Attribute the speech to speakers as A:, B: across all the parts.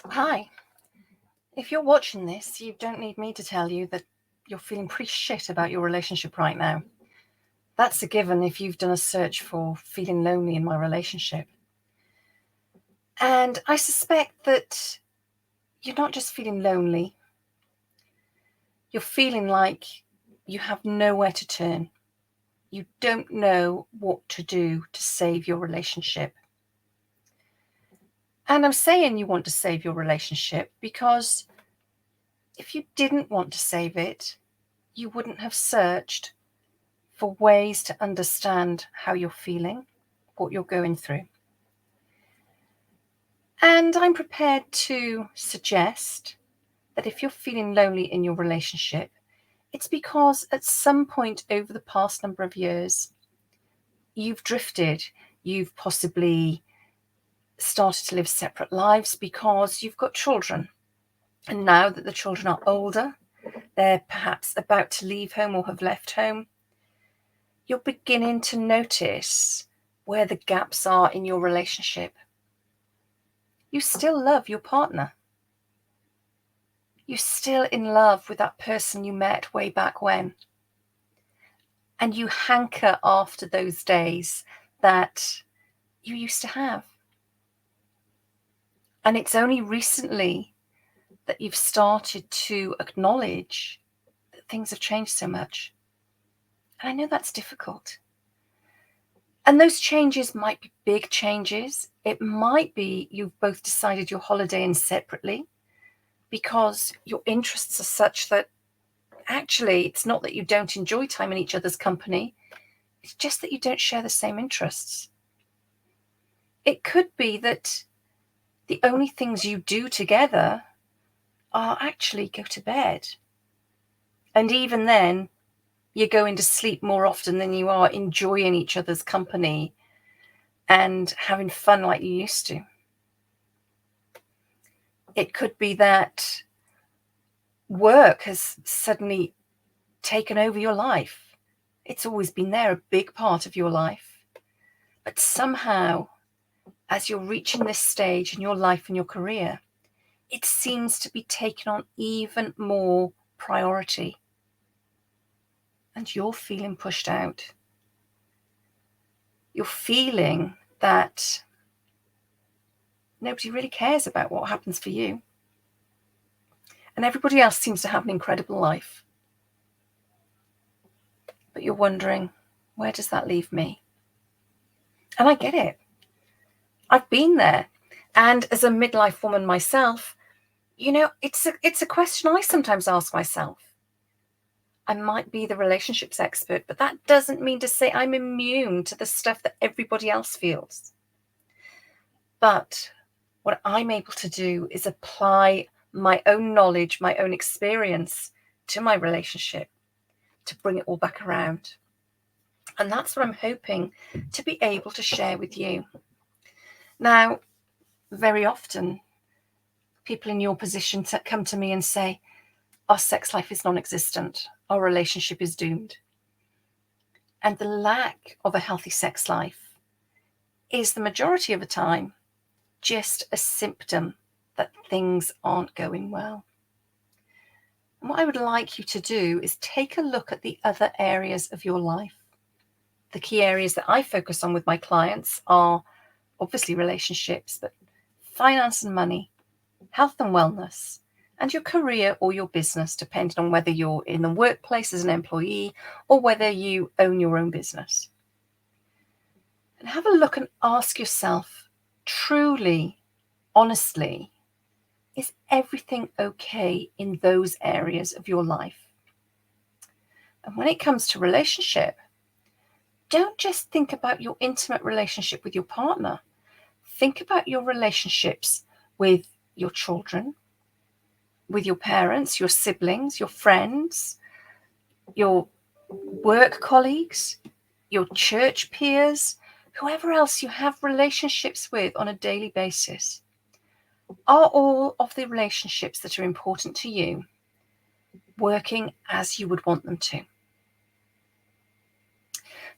A: Hi. If you're watching this, you don't need me to tell you that you're feeling pretty shit about your relationship right now. That's a given if you've done a search for feeling lonely in my relationship. And I suspect that you're not just feeling lonely, you're feeling like you have nowhere to turn. You don't know what to do to save your relationship. And I'm saying you want to save your relationship because if you didn't want to save it, you wouldn't have searched for ways to understand how you're feeling, what you're going through. And I'm prepared to suggest that if you're feeling lonely in your relationship, it's because at some point over the past number of years, you've drifted, you've possibly started to live separate lives because you've got children. And now that the children are older, they're perhaps about to leave home or have left home, you're beginning to notice where the gaps are in your relationship. You still love your partner. You're still in love with that person you met way back when. And you hanker after those days that you used to have. And it's only recently that you've started to acknowledge that things have changed so much. And I know that's difficult. And those changes might be big changes. It might be you've both decided you're holidaying separately because your interests are such that actually it's not that you don't enjoy time in each other's company, it's just that you don't share the same interests. It could be that the only things you do together are actually go to bed. And even then, you're going to sleep more often than you are enjoying each other's company and having fun like you used to. It could be that work has suddenly taken over your life. It's always been there, a big part of your life. But somehow, as you're reaching this stage in your life and your career, it seems to be taking on even more priority. And you're feeling pushed out. You're feeling that nobody really cares about what happens for you. And everybody else seems to have an incredible life. But you're wondering, where does that leave me? And I get it. I've been there. And as a midlife woman myself, it's a question I sometimes ask myself. I might be the relationships expert, but that doesn't mean to say I'm immune to the stuff that everybody else feels. But what I'm able to do is apply my own knowledge, my own experience to my relationship to bring it all back around. And that's what I'm hoping to be able to share with you. Now, very often, people in your position come to me and say, our sex life is non-existent, our relationship is doomed. And the lack of a healthy sex life is the majority of the time just a symptom that things aren't going well. And what I would like you to do is take a look at the other areas of your life. The key areas that I focus on with my clients are obviously relationships, but finance and money, health and wellness, and your career or your business, depending on whether you're in the workplace as an employee or whether you own your own business. And have a look and ask yourself, truly, honestly, is everything okay in those areas of your life? And when it comes to relationship, don't just think about your intimate relationship with your partner. Think about your relationships with your children, with your parents, your siblings, your friends, your work colleagues, your church peers, whoever else you have relationships with on a daily basis. Are all of the relationships that are important to you working as you would want them to?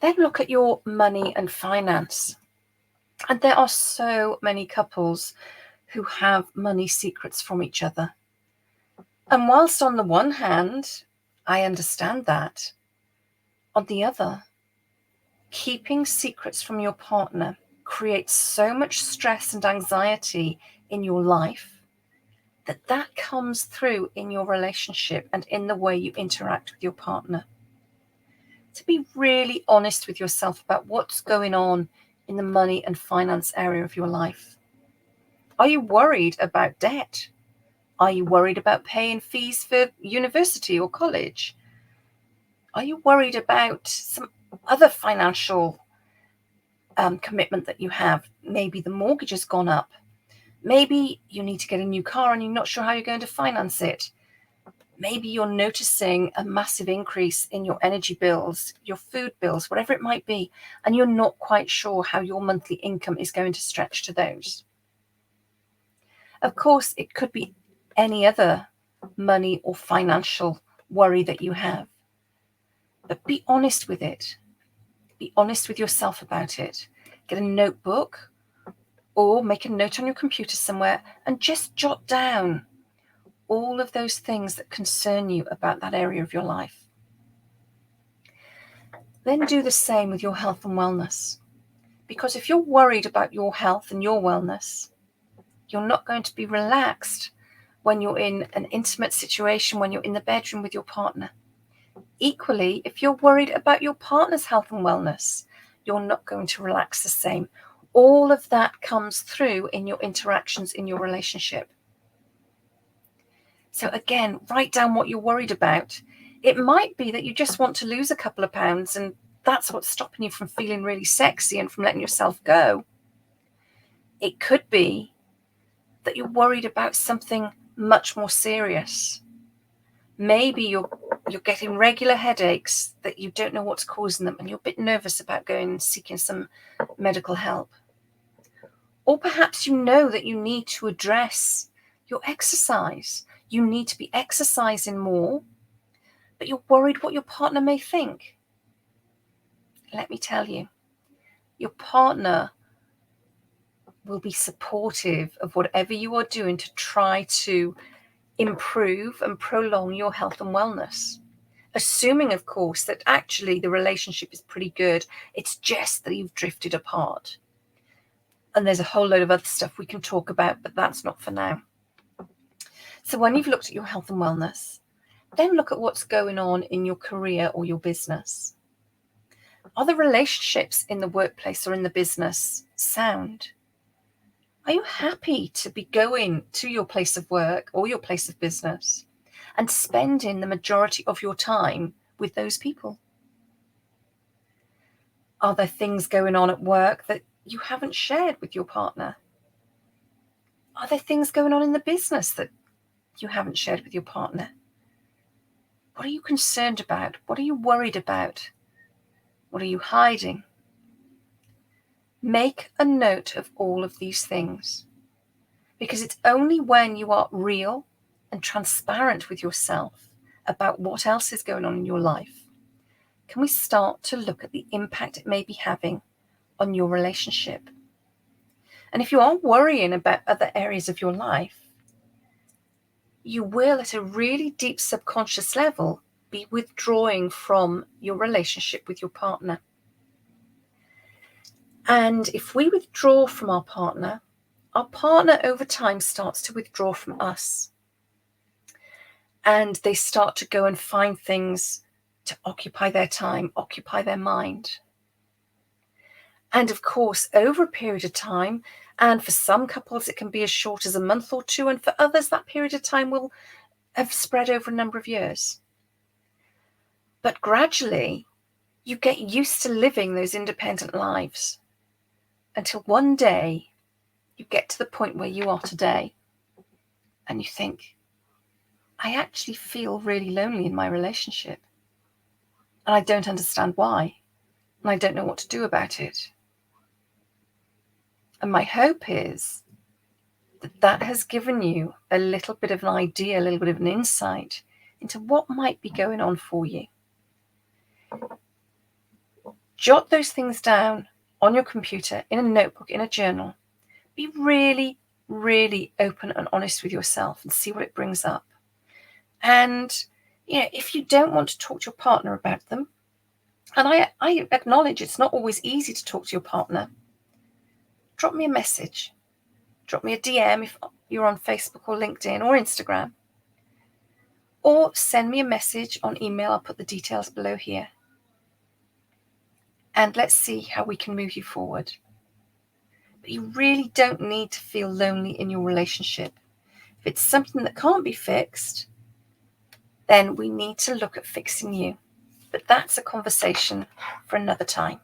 A: Then look at your money and finance. And there are so many couples who have money secrets from each other. And whilst on the one hand, I understand that, on the other, keeping secrets from your partner creates so much stress and anxiety in your life that comes through in your relationship and in the way you interact with your partner. To be really honest with yourself about what's going on in the money and finance area of your life. Are you worried about debt? Are you worried about paying fees for university or college? Are you worried about some other financial commitment that you have? Maybe the mortgage has gone up. Maybe you need to get a new car and you're not sure how you're going to finance it. Maybe you're noticing a massive increase in your energy bills, your food bills, whatever it might be, and you're not quite sure how your monthly income is going to stretch to those. Of course, it could be any other money or financial worry that you have. But be honest with it. Be honest with yourself about it. Get a notebook or make a note on your computer somewhere and just jot down all of those things that concern you about that area of your life. Then do the same with your health and wellness. Because if you're worried about your health and your wellness, you're not going to be relaxed when you're in an intimate situation, when you're in the bedroom with your partner. Equally, if you're worried about your partner's health and wellness, you're not going to relax the same. All of that comes through in your interactions in your relationship. So again, write down what you're worried about. It might be that you just want to lose a couple of pounds and that's what's stopping you from feeling really sexy and from letting yourself go. It could be that you're worried about something much more serious. Maybe you're getting regular headaches that you don't know what's causing them and you're a bit nervous about going and seeking some medical help. Or perhaps you know that you need to address your exercise. You need to be exercising more, but you're worried what your partner may think. Let me tell you, your partner will be supportive of whatever you are doing to try to improve and prolong your health and wellness. Assuming, of course, that actually the relationship is pretty good. It's just that you've drifted apart. And there's a whole load of other stuff we can talk about, but that's not for now. So when you've looked at your health and wellness, then look at what's going on in your career or your business. Are the relationships in the workplace or in the business sound? Are you happy to be going to your place of work or your place of business and spending the majority of your time with those people? Are there things going on at work that you haven't shared with your partner? Are there things going on in the business that you haven't shared with your partner? What are you concerned about? What are you worried about? What are you hiding? Make a note of all of these things, because it's only when you are real and transparent with yourself about what else is going on in your life can we start to look at the impact it may be having on your relationship. And if you are worrying about other areas of your life, you will, at a really deep subconscious level, be withdrawing from your relationship with your partner. And if we withdraw from our partner over time starts to withdraw from us. And they start to go and find things to occupy their time, occupy their mind. And of course, over a period of time, and for some couples, it can be as short as a month or two, and for others, that period of time will have spread over a number of years. But gradually, you get used to living those independent lives until one day you get to the point where you are today and you think, I actually feel really lonely in my relationship and I don't understand why, and I don't know what to do about it. And my hope is that has given you a little bit of an idea, a little bit of an insight into what might be going on for you. Jot those things down on your computer, in a notebook, in a journal. Be really, really open and honest with yourself and see what it brings up. And, if you don't want to talk to your partner about them, and I acknowledge it's not always easy to talk to your partner, drop me a message. Drop me a DM if you're on Facebook or LinkedIn or Instagram. Or send me a message on email. I'll put the details below here. And let's see how we can move you forward. But you really don't need to feel lonely in your relationship. If it's something that can't be fixed, then we need to look at fixing you. But that's a conversation for another time.